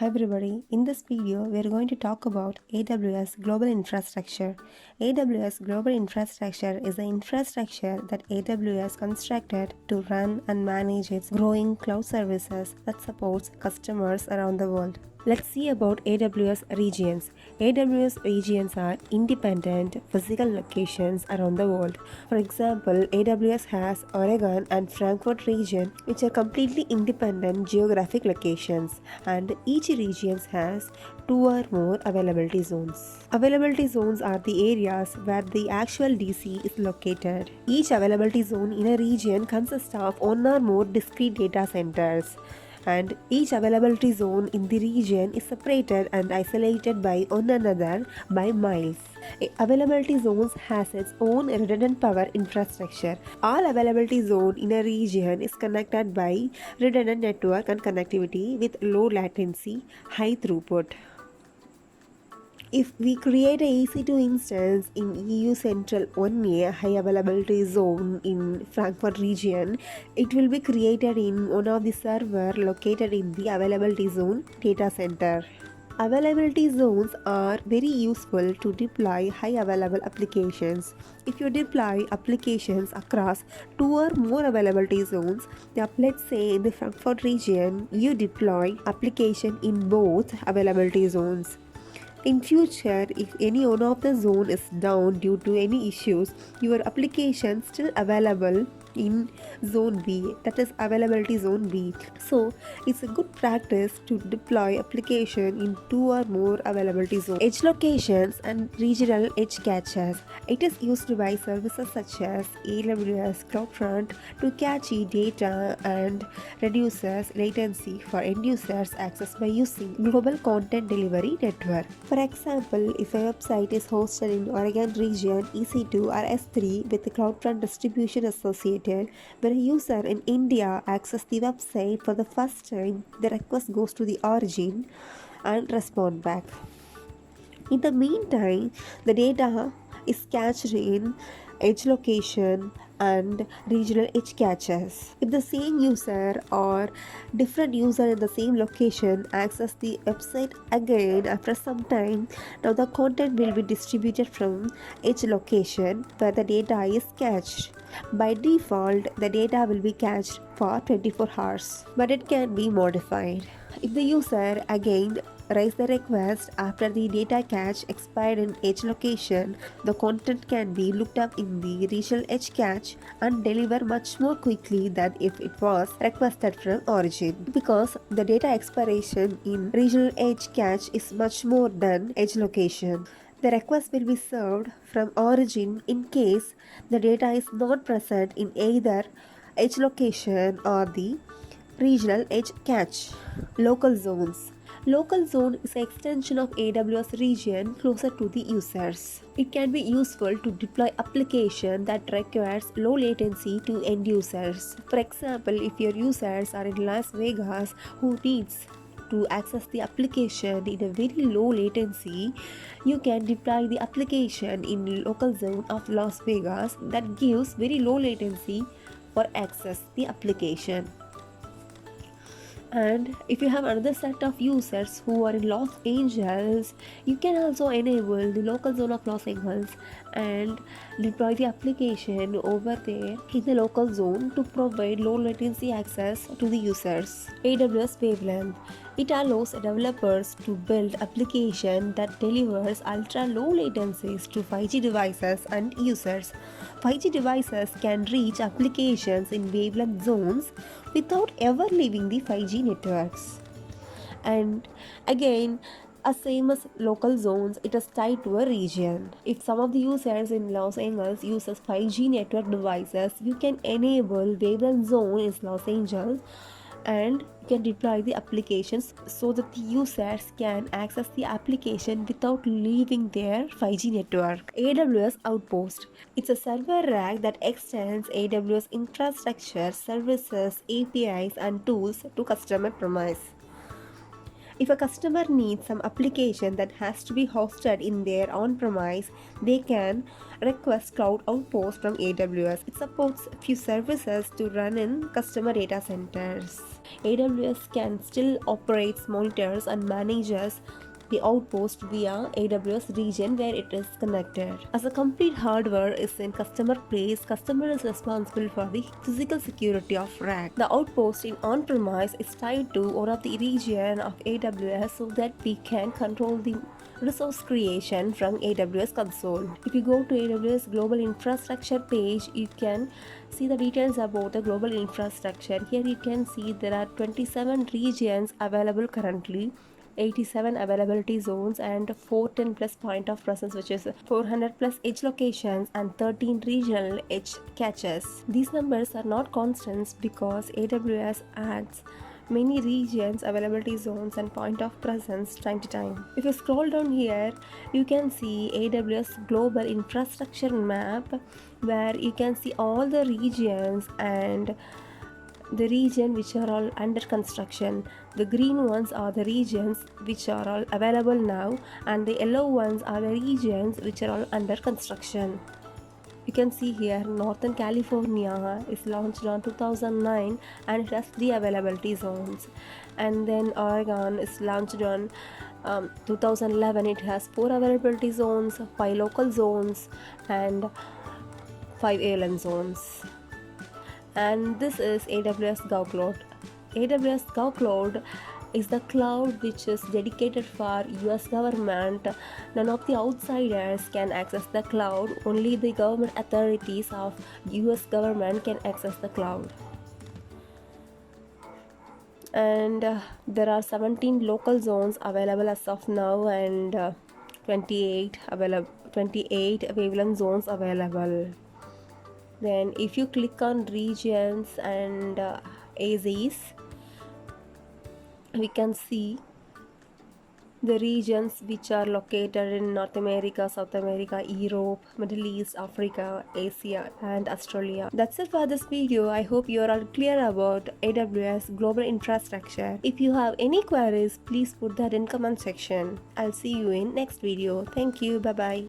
Hi everybody, in this video we are going to talk about AWS Global Infrastructure. AWS Global Infrastructure is the infrastructure that AWS constructed to run and manage its growing cloud services that supports customers around the world. Let's see about AWS Regions. AWS Regions are independent physical locations around the world. For example, AWS has Oregon and Frankfurt region, which are completely independent geographic locations, and each region has two or more availability zones. Availability zones are the areas where the actual DC is located. Each availability zone in a region consists of one or more discrete data centers, and each availability zone in the region is separated and isolated by one another by miles. Availability zones has its own redundant power infrastructure. All availability zone in a region is connected by redundant network and connectivity with low latency, high throughput. If we create a EC2 instance in EU Central 1A high availability zone in Frankfurt region, it will be created in one of the server located in the availability zone data center. Availability zones are very useful to deploy high available applications. If you deploy applications across two or more availability zones, let's say in the Frankfurt region, you deploy application in both availability zones. In future, if any one of the zone is down due to any issues, your application still available in zone B, that is availability zone B. So it's a good practice to deploy application in two or more availability zones. Edge locations and regional edge caches. It is used by services such as AWS CloudFront to cache data and reduces latency for end users access by using global content delivery network. For example, if a website is hosted in Oregon region EC2 or S3 with the CloudFront distribution associated, when a user in India accesses the website for the first time, the request goes to the origin and respond back. In the meantime, the data is cached in edge location and regional edge caches. If the same user or different user in the same location access the website again after some time, now the content will be distributed from edge location where the data is cached. By default, the data will be cached for 24 hours, but it can be modified. If the user again raise the request after the data cache expired in edge location, the content can be looked up in the regional edge cache and deliver much more quickly than if it was requested from origin, because the data expiration in regional edge cache is much more than edge location. The request will be served from origin in case the data is not present in either edge location or the regional edge cache. Local zones. Local zone is an extension of AWS region closer to the users. It can be useful to deploy application that requires low latency to end users. For example, if your users are in Las Vegas who needs to access the application in a very low latency, you can deploy the application in local zone of Las Vegas that gives very low latency for access the application. And if you have another set of users who are in Los Angeles, you can also enable the local zone of Los Angeles and deploy the application over there in the local zone to provide low latency access to the users. AWS Wavelength. It allows developers to build application that delivers ultra low latencies to 5G devices and users. 5G devices can reach applications in wavelength zones without ever leaving the 5G networks. And again, as same as local zones, it is tied to a region. If some of the users in Los Angeles uses 5G network devices, you can enable wavelength zone in Los Angeles and you can deploy the applications so that the users can access the application without leaving their 5G network. AWS Outpost. It's a server rack that extends AWS infrastructure, services, APIs and tools to customer premise. If a customer needs some application that has to be hosted in their on-premise, they can request Cloud Outpost from AWS. It supports a few services to run in customer data centers. AWS can still operate, monitors, and manages the outpost via AWS Region where it is connected. As a complete hardware is in customer place, customer is responsible for the physical security of rack. The outpost in on-premise is tied to one of the region of AWS so that we can control the resource creation from AWS console. If you go to AWS Global Infrastructure page, you can see the details about the global infrastructure. Here you can see there are 27 regions available currently, 87 availability zones, and 410 plus point of presence, which is 400 plus edge locations, and 13 regional edge caches. These numbers are not constants because AWS adds many regions, availability zones, and point of presence time to time. If you scroll down here, you can see AWS Global Infrastructure map where you can see all the regions and the region which are all under construction. The green ones are the regions which are all available now, and the yellow ones are the regions which are all under construction. You can see here Northern California is launched on 2009 and it has 3 availability zones, and then Oregon is launched on 2011. It has 4 availability zones, 5 local zones, and 5 ALN zones. And this is AWS GovCloud. AWS GovCloud is the cloud which is dedicated for US government. None of the outsiders can access the cloud. Only the government authorities of US government can access the cloud. And there are 17 local zones available as of now, and 28 Wavelength Zones available. Then if you click on regions and AZs, we can see the regions which are located in North America, South America, Europe, Middle East, Africa, Asia, and Australia. That's it for this video. I hope you are all clear about AWS Global Infrastructure. If you have any queries, please put that in comment section. I'll see you in next video. Thank you. Bye-bye.